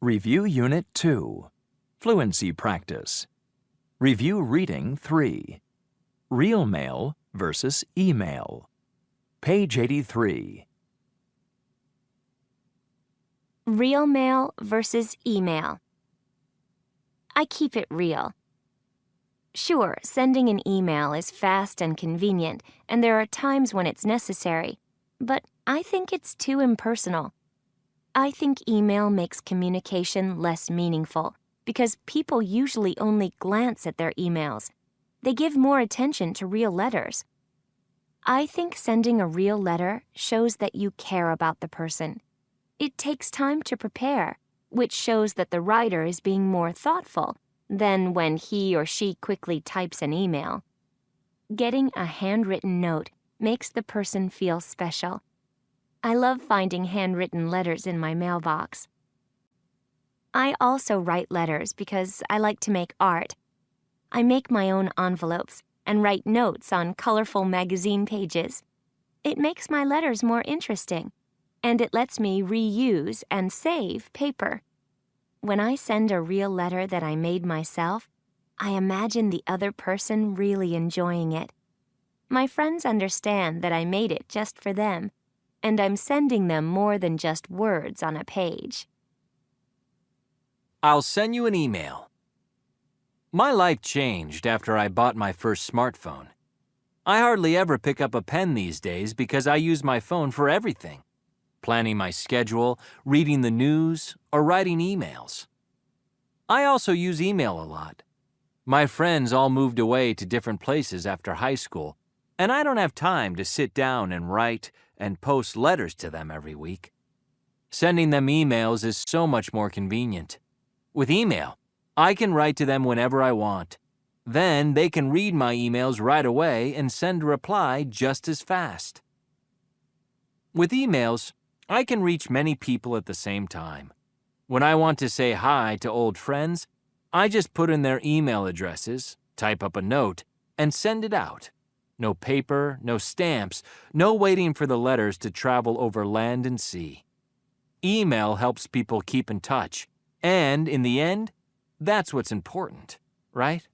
Review Unit 2, Fluency Practice. Review Reading 3, Real Mail versus Email. Page 83. Real mail versus email. I keep it real. Sure, sending an email is fast and convenient, and there are times when it's necessary, but I think it's too impersonal. I think email makes communication less meaningful because people usually only glance at their emails. They give more attention to real letters. I think sending a real letter shows that you care about the person. It takes time to prepare, which shows that the writer is being more thoughtful than when he or she quickly types an email. Getting a handwritten note makes the person feel special. I love finding handwritten letters in my mailbox. I also write letters because I like to make art. I make my own envelopes and write notes on colorful magazine pages. It makes my letters more interesting, and it lets me reuse and save paper. When I send a real letter that I made myself, I imagine the other person really enjoying it. My friends understand that I made it just for them, and I'm sending them more than just words on a page. I'll send you an email. My life changed after I bought my first smartphone. I hardly ever pick up a pen these days because I use my phone for everything. Planning my schedule, reading the news, or writing emails. I also use email a lot. My friends all moved away to different places after high school, and I don't have time to sit down and write and post letters to them every week. Sending them emails is so much more convenient. With email, I can write to them whenever I want. Then they can read my emails right away and send a reply just as fast. With emails, I can reach many people at the same time. When I want to say hi to old friends, I just put in their email addresses, type up a note, and send it out. No paper, no stamps, no waiting for the letters to travel over land and sea. Email helps people keep in touch, and in the end, that's what's important, right?